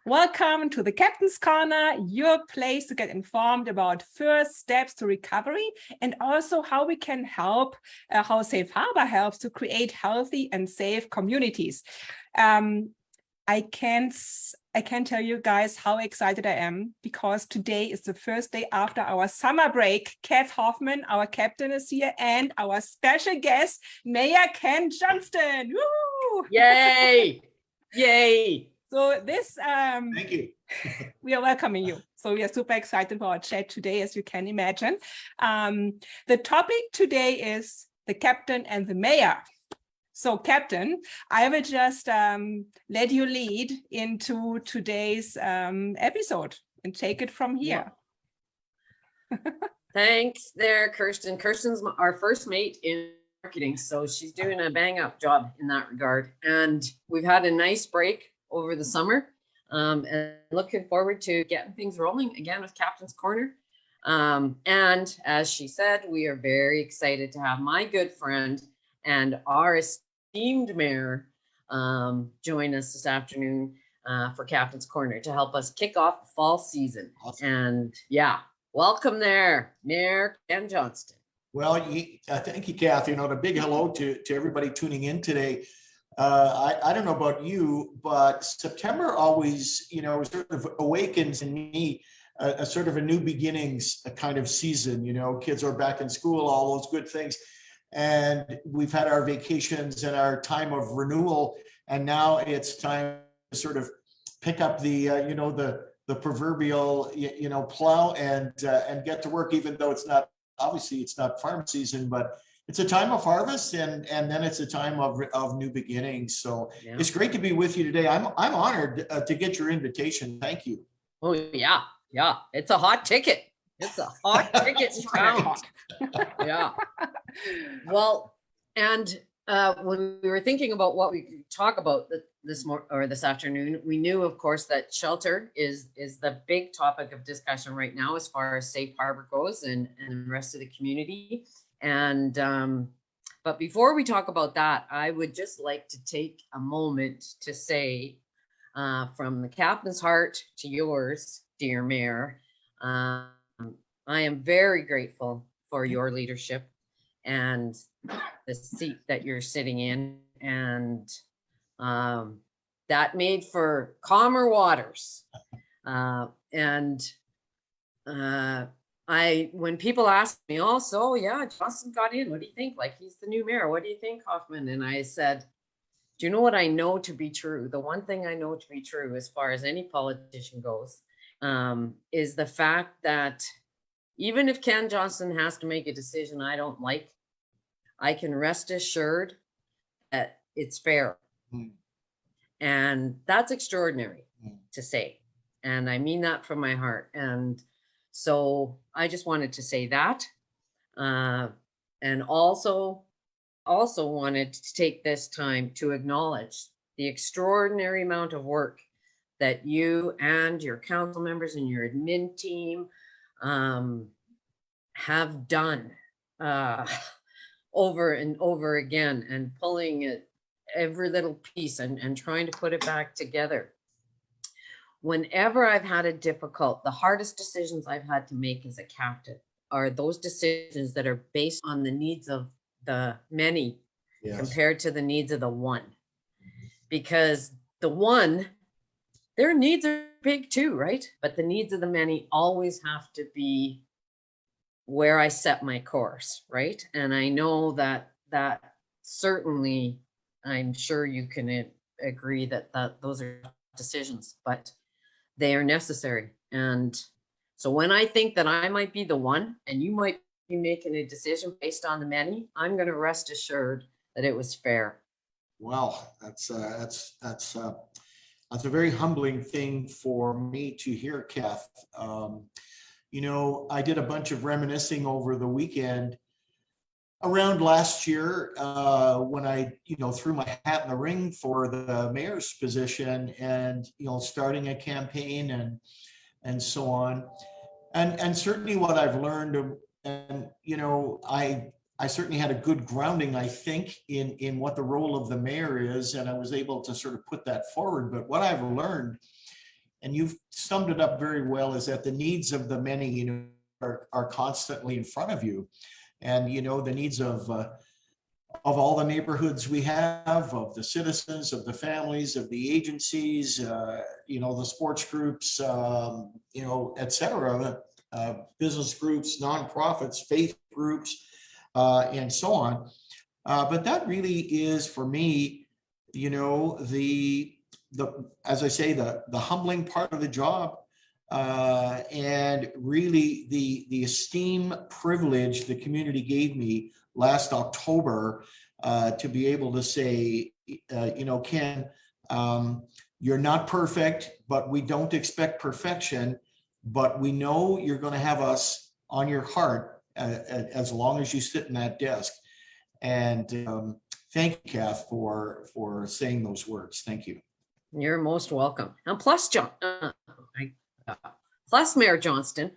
Welcome to the Captain's Corner, your place to get informed about first steps to recovery and also how we can help, how Safe Harbor helps to create healthy and safe communities. I can't tell you guys how excited I am because today is the first day after our summer break. Kath Hoffman, our captain, is here, and our special guest, Mayor Ken Johnston. Woo! Yay! Yay! So this, thank you. we are welcoming you. So we are super excited for our chat today, as you can imagine. The topic today is the captain and the mayor. So Captain, I will just let you lead into today's episode and take it from here. Yeah. Thanks there, Kirsten. Kirsten's our first mate in marketing, so she's doing a bang up job in that regard. And we've had a nice break over the summer and looking forward to getting things rolling again with Captain's Corner. And as she said, we are very excited to have my good friend and our esteemed mayor join us this afternoon for Captain's Corner to help us kick off the fall season. Awesome. And yeah, welcome there, Mayor Ken Johnston. Well, thank you, Kath. You know, a big hello to everybody tuning in today. I don't know about you, but September always, you know, sort of awakens in me a sort of a new beginnings kind of season. You know, kids are back in school, all those good things. And we've had our vacations and our time of renewal. And now it's time to sort of pick up the, you know, the proverbial, you know, plow and get to work, even though it's not, obviously it's not farm season, but it's a time of harvest, and then it's a time of new beginnings. So yeah. It's great to be with you today. I'm honored to get your invitation. Thank you. Oh yeah, it's a hot ticket. It's a hot ticket in town. Yeah. Well, and when we were thinking about what we could talk about this afternoon, we knew, of course, that shelter is the big topic of discussion right now as far as Safe Harbor goes and the rest of the community. And but before we talk about that, I would just like to take a moment to say from the captain's heart to yours, dear Mayor, I am very grateful for your leadership and the seat that you're sitting in, and that made for calmer waters. When people ask me also, oh yeah, Johnston got in, what do you think? Like, he's the new mayor. What do you think, Hoffman? And I said, do you know what I know to be true? The one thing I know to be true as far as any politician goes is the fact that even if Ken Johnston has to make a decision I don't like, I can rest assured that it's fair. And that's extraordinary to say. And I mean that from my heart. And so I just wanted to say that, and also wanted to take this time to acknowledge the extraordinary amount of work that you and your council members and your admin team have done over and over again, and pulling it every little piece and trying to put it back together. Whenever I've had the hardest decisions I've had to make as a captain are those decisions that are based on the needs of the many, yes, compared to the needs of the one. Because the one, their needs are big too, right? But the needs of the many always have to be where I set my course, right? And I know that certainly, I'm sure you can agree that those are decisions, but they are necessary. And so when I think that I might be the one and you might be making a decision based on the many, I'm going to rest assured that it was fair. Well, that's a very humbling thing for me to hear, Kath. You know, I did a bunch of reminiscing over the weekend around last year when I, you know, threw my hat in the ring for the mayor's position, and, you know, starting a campaign and so on. And certainly what I've learned, and, you know, I certainly had a good grounding, I think, in what the role of the mayor is, and I was able to sort of put that forward. But what I've learned and you've summed it up very well, is that the needs of the many, you know, are constantly in front of you. And, you know, the needs of all the neighborhoods we have, of the citizens, of the families, of the agencies, you know, the sports groups, you know, et cetera, business groups, nonprofits, faith groups, and so on. But that really is, for me, you know, as I say, the humbling part of the job, and really the esteem privilege the community gave me last October, to be able to say, you know, Ken, you're not perfect, but we don't expect perfection, but we know you're going to have us on your heart as long as you sit in that desk. And thank you, Kath, for saying those words. Thank you. You're most welcome. And plus, plus Mayor Johnston,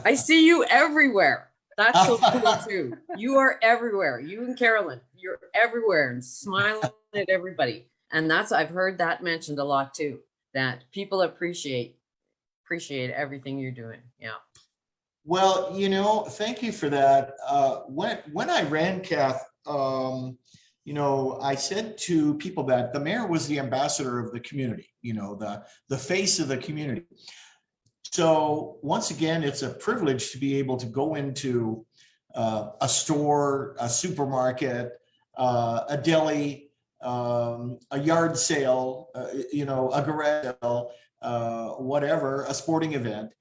I see you everywhere. That's so cool too. You are everywhere. You and Carolyn, you're everywhere and smiling at everybody. And I've heard that mentioned a lot too, that people appreciate everything you're doing. Yeah. Well, you know, thank you for that. When I ran, Kath, you know, I said to people that the mayor was the ambassador of the community, you know, the face of the community. So once again, it's a privilege to be able to go into a store, a supermarket, a deli, a yard sale, you know, a garage sale, whatever, a sporting event.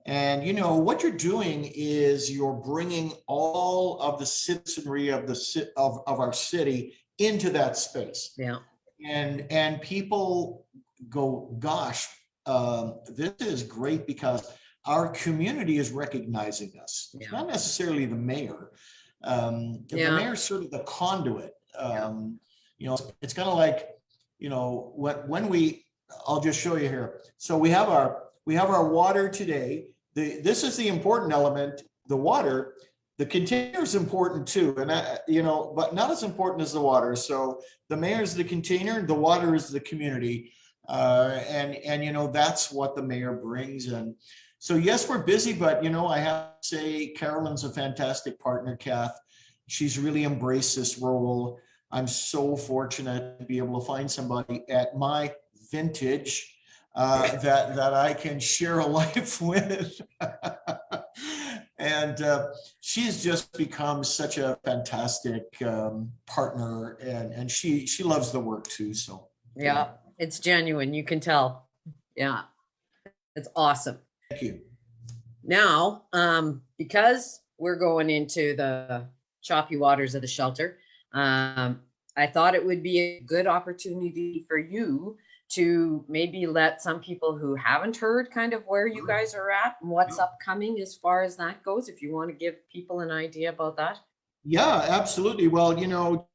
And, you know, what you're doing is you're bringing all of the citizenry of our city into that space. Yeah. And people go, gosh, this is great because our community is recognizing us. It's not necessarily the mayor. The mayor's sort of the conduit. You know, it's kind of like, you know, I'll just show you here. So we have our water today. This is the important element, the water. The container is important too, and you know, but not as important as the water. So the mayor is the container, the water is the community, and you know, that's what the mayor brings. And so yes, we're busy, but you know, I have to say Carolyn's a fantastic partner, Kath. She's really embraced this role. I'm so fortunate to be able to find somebody at my vintage that I can share a life with. And she's just become such a fantastic partner, and she loves the work too. So yeah, it's genuine. You can tell. Yeah, it's awesome. Thank you. Now, because we're going into the choppy waters of the shelter, I thought it would be a good opportunity for you to maybe let some people who haven't heard kind of where you guys are at and what's upcoming as far as that goes, if you want to give people an idea about that. Yeah, absolutely. Well, you know,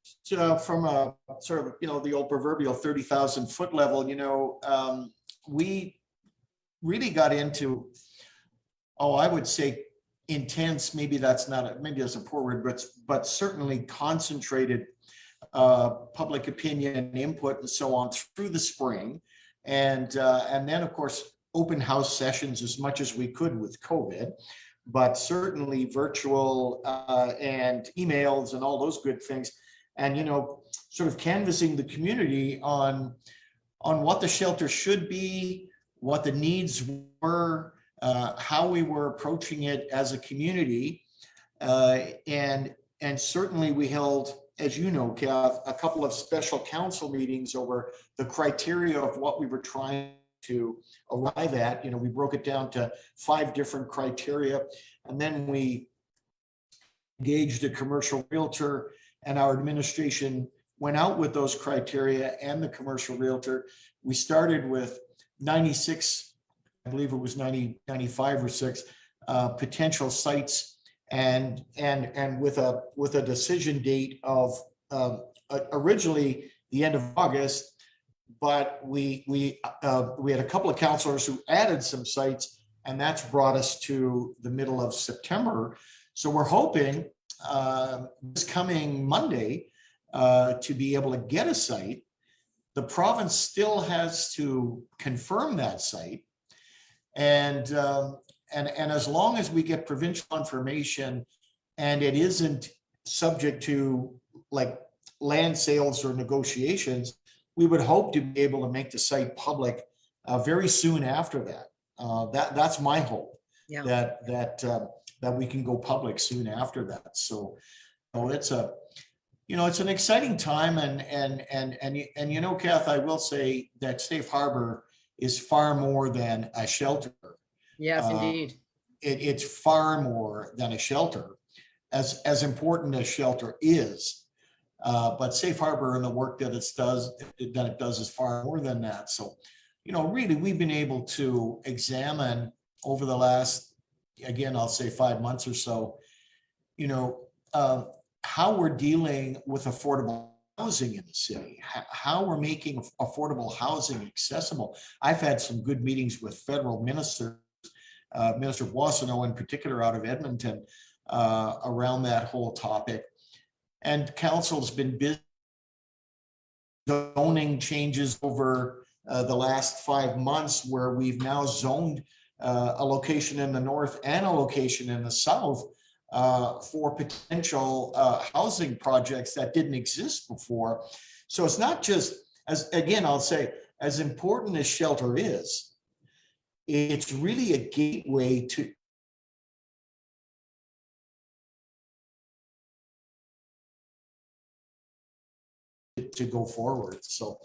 from a sort of, you know, the old proverbial 30,000 foot level, you know, we really got into, I would say intense, maybe that's a poor word, but certainly concentrated public opinion and input and so on through the spring, and then of course open house sessions as much as we could with COVID, but certainly virtual and emails and all those good things, and you know, sort of canvassing the community on what the shelter should be, what the needs were, how we were approaching it as a community, and certainly we held, as you know, Kath, a couple of special council meetings over the criteria of what we were trying to arrive at. You know, we broke it down to 5 different criteria, and then we engaged a commercial realtor, and our administration went out with those criteria and the commercial realtor. We started with 96, I believe it was 95 or 6 potential sites, and with a decision date of originally the end of August, but we had a couple of counselors who added some sites, and that's brought us to the middle of September. So we're hoping this coming Monday to be able to get a site. The province still has to confirm that site. And as long as we get provincial information and it isn't subject to like land sales or negotiations, we would hope to be able to make the site public very soon after that. That's my hope. Yeah. That we can go public soon after that. So it's an exciting time, and you know, Kath, I will say that Safe Harbor is far more than a shelter. Yes, indeed. It's far more than a shelter, as important as shelter is. But Safe Harbor and the work that it does is far more than that. So, really, we've been able to examine over the last, again, I'll say 5 months or so, how we're dealing with affordable housing in the city, how we're making affordable housing accessible. I've had some good meetings with federal ministers, Minister Boissonneau in particular out of Edmonton, around that whole topic. And council's been busy zoning changes over the last 5 months, where we've now zoned a location in the north and a location in the south for potential housing projects that didn't exist before. So it's not just, I'll say, as important as shelter is, it's really a gateway to go forward. So,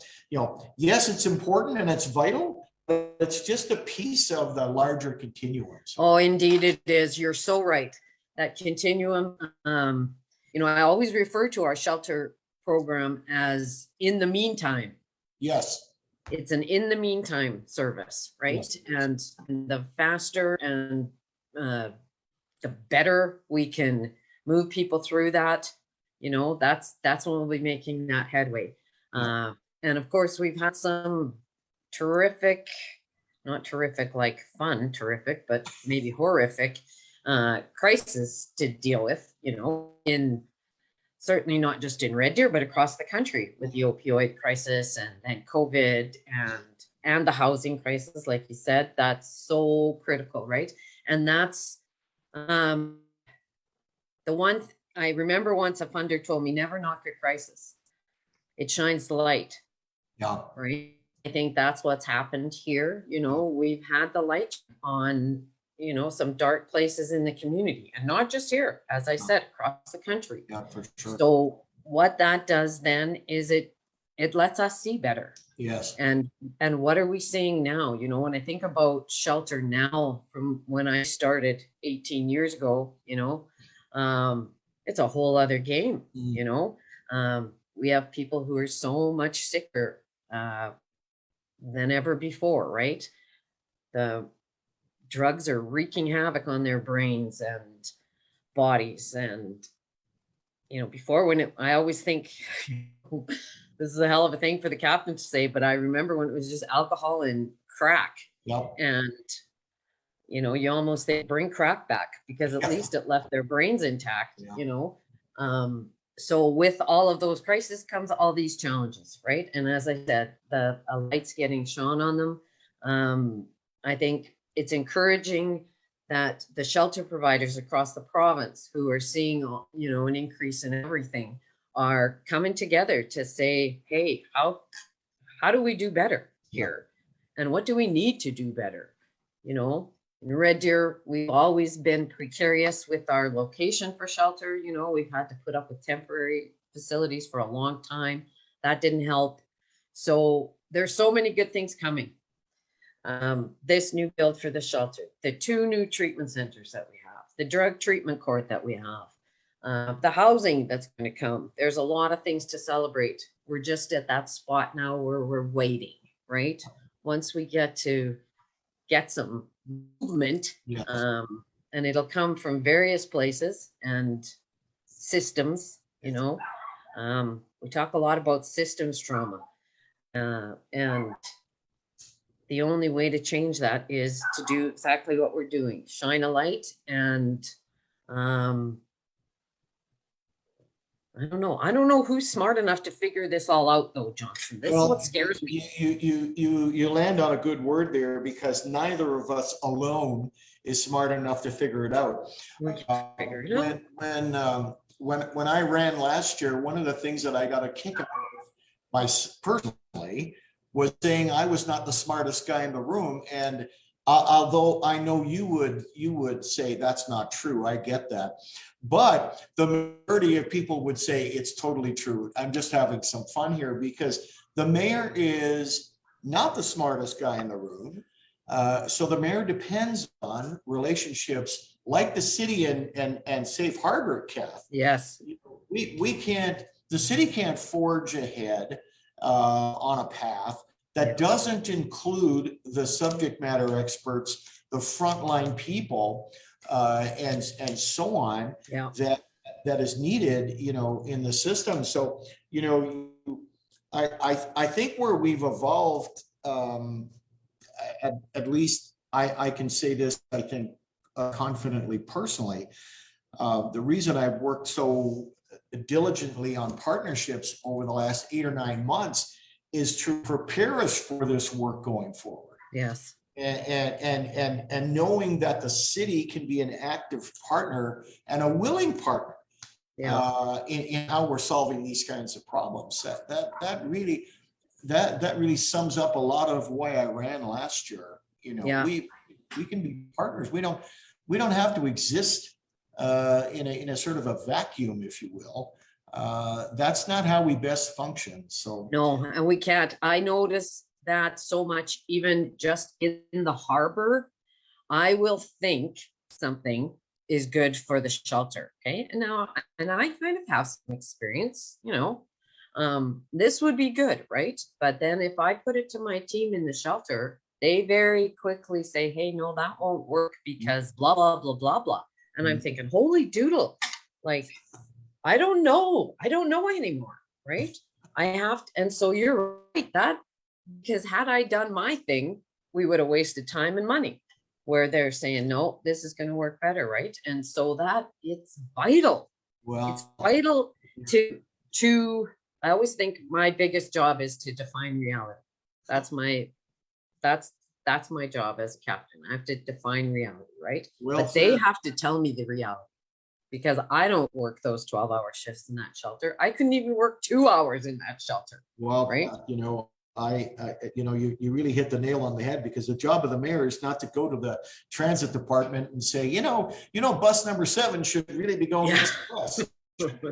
yes, it's important and it's vital, but it's just a piece of the larger continuum. Oh, indeed it is. You're so right. That continuum, I always refer to our shelter program as in the meantime. Yes. It's an in the meantime service, right? Yes. And the faster and the better we can move people through that, that's when we'll be making that headway. Yeah. And of course, we've had some terrific, not terrific like fun, terrific, but maybe horrific crisis to deal with, in certainly not just in Red Deer, but across the country, with the opioid crisis and COVID and the housing crisis, like you said. That's so critical, right? And that's the one I remember once a funder told me, never knock a crisis. It shines the light. Yeah. Right. I think that's what's happened here. We've had the light on, some dark places in the community, and not just here, as I said, across the country. Yeah, for sure. So what that does then is it lets us see better. Yes. And what are we seeing now? When I think about shelter now from when I started 18 years ago, it's a whole other game. We have people who are so much sicker than ever before, right? The drugs are wreaking havoc on their brains and bodies. And, before, I always think this is a hell of a thing for the captain to say, but I remember when it was just alcohol and crack. Yep. And, you almost think bring crack back, because at least it left their brains intact, So with all of those crises comes all these challenges, right? And as I said, a light's getting shone on them. I think it's encouraging that the shelter providers across the province, who are seeing, an increase in everything, are coming together to say, hey, how do we do better here? And what do we need to do better? In Red Deer, we've always been precarious with our location for shelter. We've had to put up with temporary facilities for a long time. That didn't help. So there's so many good things coming. This new build for the shelter, the 2 new treatment centers that we have, the drug treatment court that we have, the housing that's going to come. There's a lot of things to celebrate. We're just at that spot now where we're waiting, right? Once we get some movement, and it'll come from various places and systems. We talk a lot about systems trauma, and the only way to change that is to do exactly what we're doing: shine a light. And I don't know. I don't know who's smart enough to figure this all out, though, Johnston. This is what scares me. You land on a good word there, because neither of us alone is smart enough to figure it out. Figure it out. When I ran last year, one of the things that I got a kick out of personally was saying I was not the smartest guy in the room. And although I know you would say that's not true, I get that. But the majority of people would say it's totally true. I'm just having some fun here, because the mayor is not the smartest guy in the room. So the mayor depends on relationships like the city and Safe Harbor, Kath. Yes. The city can't forge ahead on a path that doesn't include the subject matter experts, the frontline people, and so on, that is needed, in the system. So, I think where we've evolved, at least I can say this, I think, confidently, personally, the reason I've worked so diligently on partnerships over the last 8 or 9 months is to prepare us for this work going forward. Yes. And knowing that the city can be an active partner and a willing partner in how we're solving these kinds of problems. That really sums up a lot of why I ran last year. We can be partners. We don't have to exist in a sort of a vacuum, if you will. That's not how we best function. So no, and we can't. I notice that so much, even just in the harbor. I will think something is good for the shelter. Okay. And I kind of have some experience, this would be good, right? But then if I put it to my team in the shelter, they very quickly say, hey, no, that won't work because blah, blah, blah, blah, blah. And I'm thinking, holy doodle, like, I don't know anymore, right? I have to, and so you're right, because had I done my thing, we would have wasted time and money, where they're saying, no, this is going to work better, right? And so that it's vital. Well, it's vital to I always think my biggest job is to define reality. That's my job as a captain. I have to define reality, right? But they have to tell me the reality, because I don't work those 12-hour shifts in that shelter. I couldn't even work 2 hours in that shelter. Well, right? You really hit the nail on the head, because the job of the mayor is not to go to the transit department and say, bus number 7 should really be going west,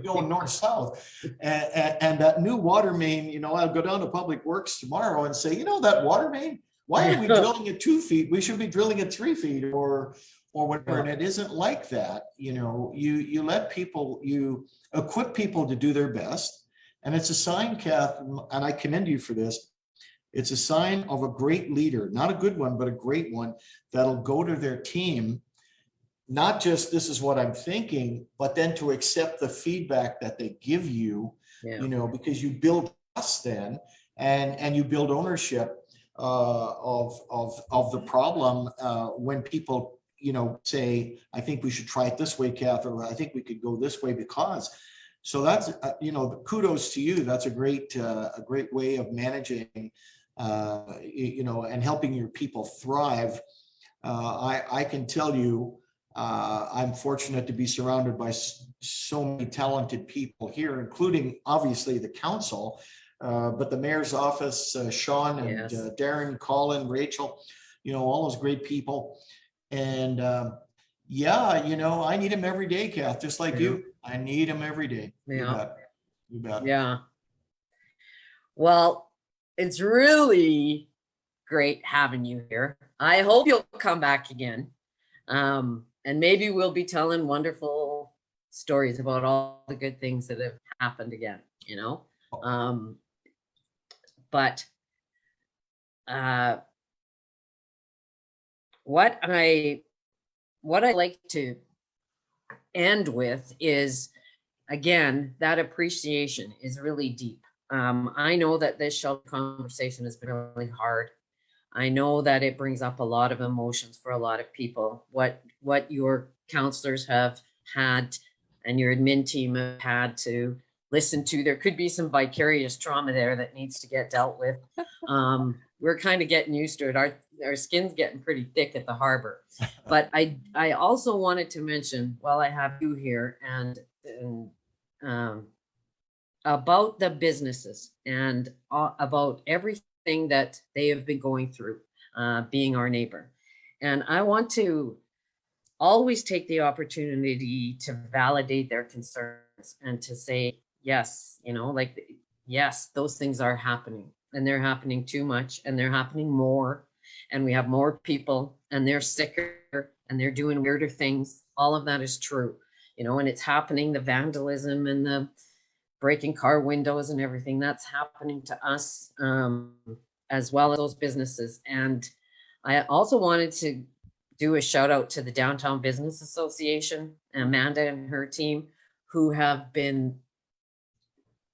going north south, and that new water main. I'll go down to Public Works tomorrow and say, that water main, why are we drilling it 2 feet? We should be drilling it 3 feet or whatever. And it isn't like that. You let people, you equip people to do their best. And it's a sign, Kath, and I commend you for this. It's a sign of a great leader, not a good one, but a great one, that'll go to their team, not just this is what I'm thinking, but then to accept the feedback that they give you, because you build trust then, and you build ownership of the problem when people, say, I think we should try it this way, Kath, or I think we could go this way because. So that's, kudos to you. That's a great way of managing, and helping your people thrive. I can tell you, I'm fortunate to be surrounded by so many talented people here, including obviously the council, but the mayor's office, Sean and Darren, Colin, Rachel, all those great people. And I need them every day, Kath, just like you. I need them every day. You bet. Yeah. Well, it's really great having you here. I hope you'll come back again. And maybe we'll be telling wonderful stories about all the good things that have happened again, But what I like to end with is, again, that appreciation is really deep. I know that this shelter conversation has been really hard. I know that it brings up a lot of emotions for a lot of people. What your counselors have had and your admin team have had to listen to. There could be some vicarious trauma there that needs to get dealt with. We're kind of getting used to it. Our skin's getting pretty thick at the harbor. But I also wanted to mention, while I have you here, and about the businesses and about everything that they have been going through, being our neighbor. And I want to always take the opportunity to validate their concerns and to say, yes, yes, those things are happening, and they're happening too much, and they're happening more, and we have more people, and they're sicker, and they're doing weirder things. All of that is true, and it's happening. The vandalism and the breaking car windows and everything, that's happening to us, as well as those businesses. And I also wanted to do a shout out to the Downtown Business Association, Amanda and her team, who have been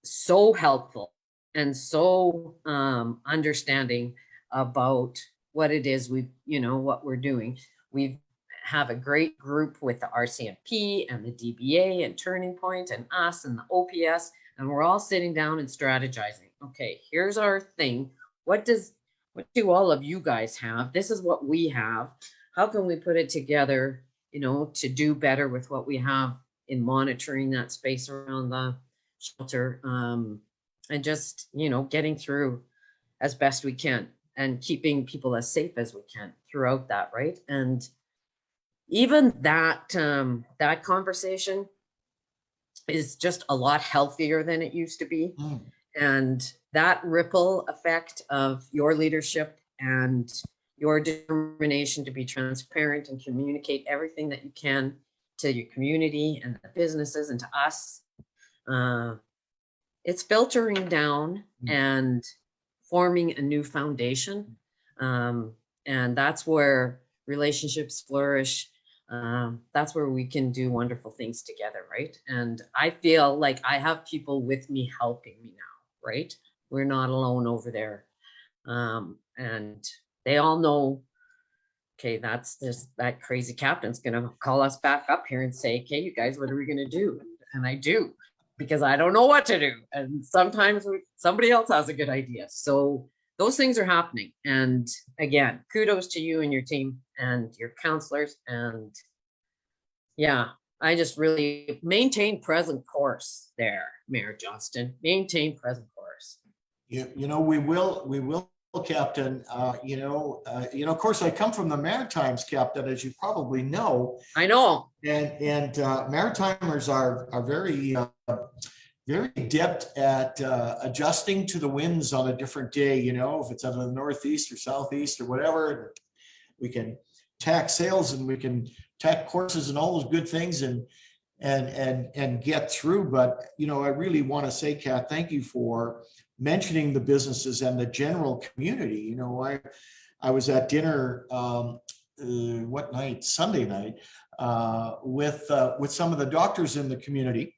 so helpful and so understanding about what it is what we're doing. We have a great group with the RCMP and the DBA and Turning Point and us and the OPS, and we're all sitting down and strategizing. Okay, here's our thing. What do all of you guys have? This is what we have. How can we put it together, to do better with what we have in monitoring that space around the shelter, and just, getting through as best we can and keeping people as safe as we can throughout that, right? And even that conversation is just a lot healthier than it used to be. And that ripple effect of your leadership and your determination to be transparent and communicate everything that you can to your community and the businesses and to us, it's filtering down and forming a new foundation. And that's where relationships flourish. That's where we can do wonderful things together, right? And I feel like I have people with me helping me now, right? We're not alone over there. And they all know, okay, that crazy captain's gonna call us back up here and say, okay, you guys, what are we gonna do? And I do, because I don't know what to do. And sometimes somebody else has a good idea. So those things are happening. And again, kudos to you and your team and your counselors. And yeah, I just really maintain present course there, Mayor Johnston. Maintain present course. We will, Captain. Of course, I come from the Maritimes, Captain, as you probably know. I know. And Maritimers are very very adept at adjusting to the winds on a different day. If it's out of the northeast or southeast or whatever, we can tack sails and we can tack courses and all those good things and get through. But I really want to say, Kat, thank you for mentioning the businesses and the general community. I was at dinner what night? Sunday night, with some of the doctors in the community.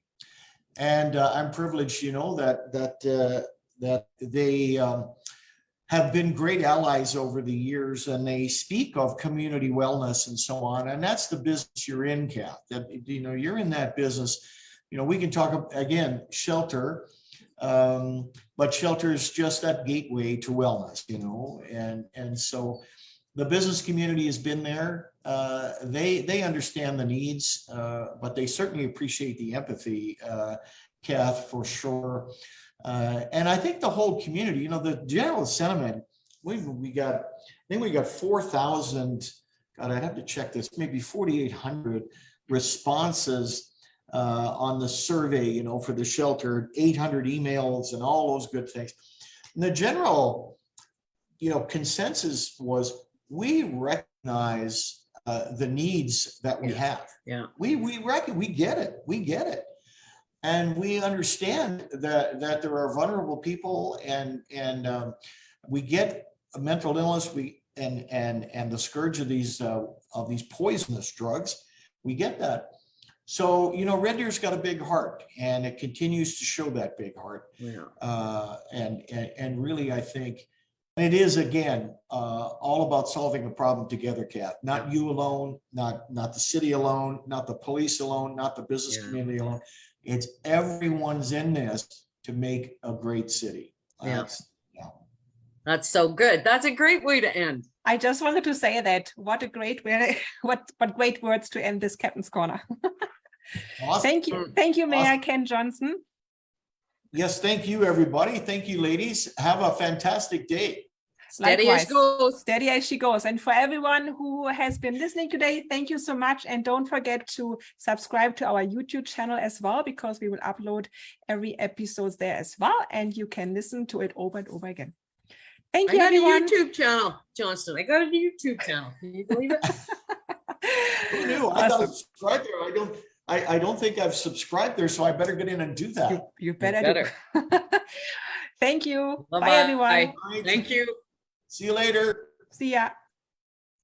And I'm privileged, that they have been great allies over the years, and they speak of community wellness and so on. And that's the business you're in, Kath. That you're in that business. We can talk again, shelter, but shelter is just that gateway to wellness. And so the business community has been there. They understand the needs, but they certainly appreciate the empathy, Kath, for sure. And I think the whole community, the general sentiment, I think we got 4,000, God, I'd have to check this, maybe 4,800 responses on the survey, for the shelter, 800 emails and all those good things. And the general, consensus was, we recognize the needs that we have. Yeah. We get it. And we understand that there are vulnerable people, and we get mental illness, and the scourge of these poisonous drugs. We get that. So Red Deer's got a big heart, and it continues to show that big heart. Yeah. And really, I think it is, again, all about solving a problem together, Kat. Not you alone, not the city alone, not the police alone, not the business community alone. It's everyone's in this to make a great city. Yeah. That's so good. That's a great way to end. I just wanted to say that. What a great way, what great words to end this Captain's Corner. Awesome. Thank you, Mayor Awesome. Ken Johnston. Yes, thank you, everybody. Thank you, ladies. Have a fantastic day. Steady as she goes. Steady as she goes. And for everyone who has been listening today, thank you so much. And don't forget to subscribe to our YouTube channel as well, because we will upload every episode there as well. And you can listen to it over and over again. Thank you, everyone. I got a YouTube channel, Johnston. I got a YouTube channel. Can you believe it? Who knew? I got to subscribe there. I don't think I've subscribed there, so I better get in and do that. You better. Do. Thank you. Bye-bye. Bye, everyone. Thank you. See you later. See ya.